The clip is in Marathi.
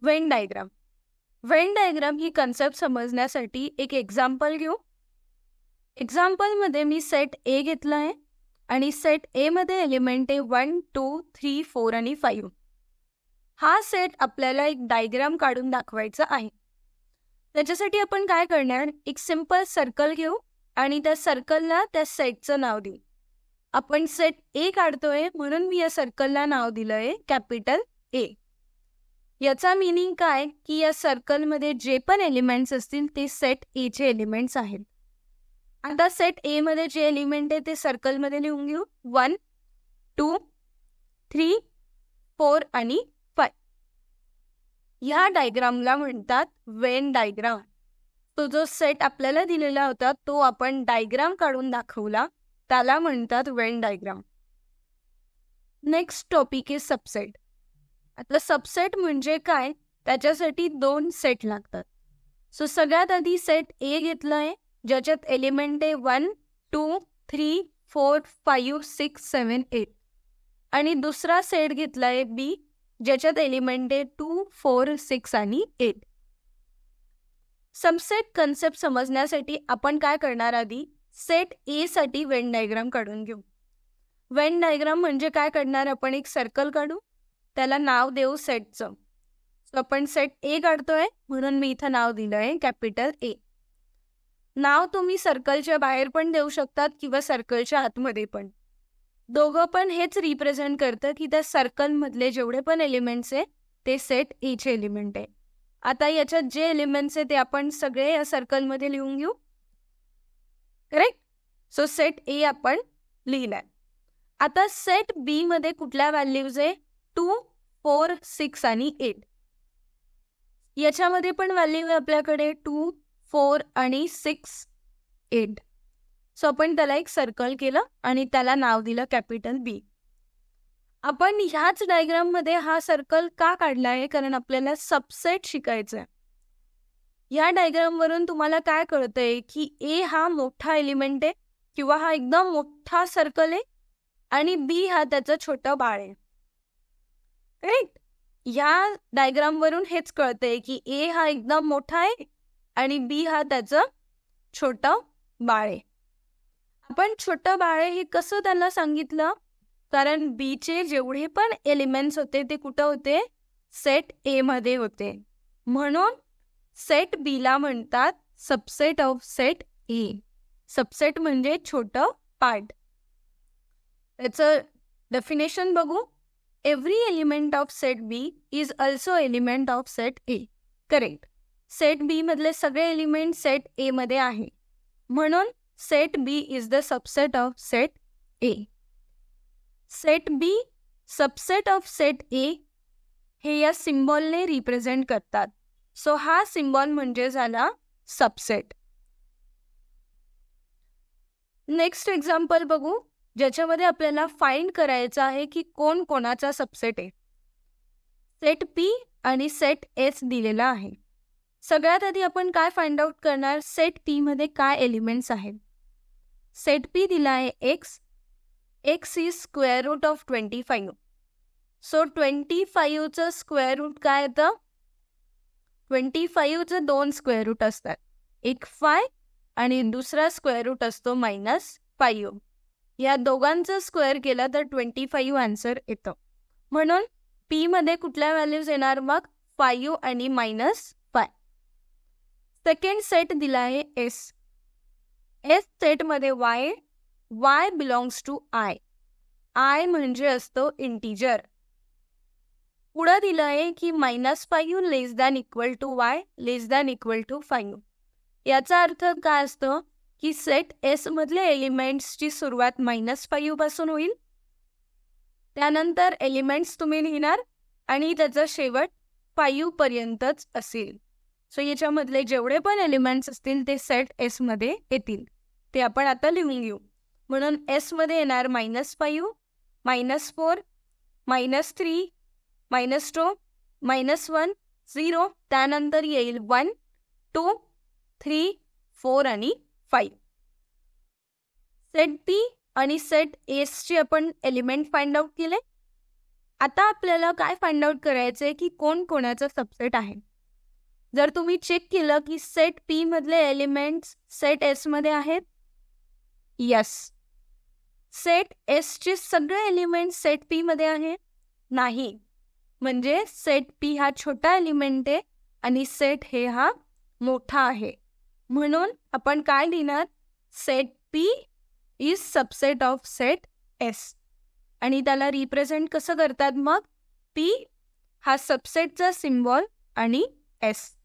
Venn diagram. व्हेन डायग्राम ही कन्सेप्ट समजण्यासाठी एक एक्झाम्पल घेऊ. एक्झाम्पलमध्ये मी सेट ए घेतला आहे आणि सेट ए मध्ये एलिमेंट आहे 1, 2, 3, 4 आणि 5. हा सेट आपल्याला एक डायग्राम काढून दाखवायचा आहे. त्याच्यासाठी आपण काय करणार, एक सिंपल सर्कल घेऊ आणि त्या सर्कलला त्या सेटचं नाव देऊ. आपण सेट ए काढतोय म्हणून मी या सर्कलला नाव दिलंय कॅपिटल ए. याचा मिनिंग काय की या सर्कलमध्ये जे पण एलिमेंट्स असतील ते सेट ए चे एलिमेंट्स आहेत. आता सेट ए मध्ये जे एलिमेंट आहे ते सर्कलमध्ये लिहून घेऊ. 1, 2, 3, 4 आणि 5. ह्या डायग्रामला म्हणतात व्हेन डायग्राम. तो जो सेट आपल्याला दिलेला होता तो आपण डायग्राम काढून दाखवला, त्याला म्हणतात Venn diagram. Next topic is subset. आता सबसेट म्हणजे काय, त्याच्यासाठी 2 सेट लागतात. सो सगळ्यात आधी सेट ए घेतलाय ज्याच्यात एलिमेंट आहे 1, 2, 3, 4, 5, 6, 7, 8 आणि दुसरा सेट घेतलाय बी ज्याच्यात एलिमेंट आहे 2, 4, 6 आणि 8. सबसेट कन्सेप्ट समजण्यासाठी आपण काय करणार, आधी सेट ए साठी व्हेन डायग्राम काढून घेऊ. व्हेन डायग्राम म्हणजे काय करणार, आपण एक सर्कल काढू, त्याला नाव देऊ सेटचं. सो आपण सेट ए काढतोय म्हणून मी इथं नाव दिलं आहे कॅपिटल ए. नाव तुम्ही सर्कलच्या बाहेर पण देऊ शकतात किंवा सर्कलच्या आतमध्ये पण. दोघं पण हेच रिप्रेझेंट करतं की त्या सर्कलमधले जेवढे पण एलिमेंट्स आहे ते सेट ए चे एलिमेंट आहे. आता याच्यात जे एलिमेंट्स आहे ते आपण सगळे या सर्कलमध्ये लिहून घेऊ. करेक्ट. सो सेट ए आपण लिहिलाय. आता सेट बी मध्ये कुठल्या व्हॅल्यूज आहे, 2, 4, 6 आणि 8. याच्यामध्ये पण व्हॅल्यू आहे आपल्याकडे 2, 4 आणि 6, 8. सो आपण त्याला एक सर्कल केलं आणि त्याला नाव दिलं कॅपिटल बी. आपण ह्याच डायग्राम मध्ये हा सर्कल का काढला आहे, कारण आपल्याला सबसेट शिकायचं आहे. या डायग्राम वरून तुम्हाला काय कळतंय की ए हा मोठा एलिमेंट आहे किंवा हा एकदम मोठा सर्कल आहे आणि बी हा त्याचं छोटं बाळ आहे. करेक्ट. या डायग्राम वरून हेच कळतंय की ए हा एकदम मोठा आहे आणि बी हा त्याचं छोटं बाळ आहे. आपण छोटं बाळ आहे हे कसं त्यांना सांगितलं, कारण बी चे जेवढे पण एलिमेंट्स होते ते कुठं होते, सेट ए मध्ये होते. म्हणून सेट बी ला म्हणतात subset of set A. Subset म्हणजे छोटं पार्ट. त्याचं डेफिनेशन बघू. Every element of set B is also element of set A. Correct. Set B मधले सगळे एलिमेंट सेट ए मध्ये आहे म्हणून set B is the subset of set A. Set B subset of set A हे या सिम्बॉलने रिप्रेझेंट करतात. सो हा सिम्बॉल म्हणजे झाला सबसेट. नेक्स्ट एक्झाम्पल बघू ज्याच्यामध्ये आपल्याला फाइंड करायचं आहे की कोण कोणाचा सबसेट आहे. सेट पी आणि सेट एस दिलेला आहे. सगळ्यात आधी आपण काय फाइंड आउट करणार, सेट पी मध्ये काय एलिमेंट्स आहेत. सेट पी दिला आहे X. X is square root of 25. So 25चं स्क्वेअर रूट काय येतं, 25चं 2 स्क्वेअर रूट असतात, एक 5 आणि दुसरा स्क्वेअर रूट असतो -5. या दोघांचं स्क्वेअर केलं तर 25 आन्सर येतं. म्हणून पी मध्ये कुठल्या व्हॅल्यूज येणार मग, 5 आणि -5. सेकंड सेट दिला आहे एस. एस सेटमध्ये Y. Y belongs to I. I म्हणजे असतो इंटिजर. पुढं दिलं आहे की -5 less than equal to Y less than equal to 5. याचा अर्थ काय असतो की सेट एस मधले एलिमेंट्सची सुरुवात -5 पासून होईल, त्यानंतर एलिमेंट्स तुम्ही लिहिणार आणि त्याचा शेवट 5 पर्यंतच असेल. सो याच्यामधले जेवढे पण एलिमेंट्स असतील ते सेट एस मध्ये येतील. ते आपण आता लिहून घेऊ. म्हणून एस मध्ये येणार -5, -4, -3, -2, -1, 0. त्यानंतर येईल 1, 2, 3, 4 आणि 5. सेट पी आणि सेट एसचे आपण एलिमेंट फाइंड आउट केले. आता आपल्याला काय फाइंड आउट करायचंय की कोण कोणाचा सबसेट आहे. जर तुम्ही चेक केलं की सेट पी मधले एलिमेंट्स सेट एस मध्ये आहेत, यस. सेट एस चे सगळे एलिमेंट सेट पी मध्ये आहे, नाही. म्हणजे सेट पी हा छोटा एलिमेंट आहे आणि सेट हे हा मोठा आहे. म्हणून आपण काय लिहिणार, set P is subset of set S. आणि त्याला रिप्रेझेंट कसं करतात मग, पी हा सबसेटचा सिम्बॉल आणि एस.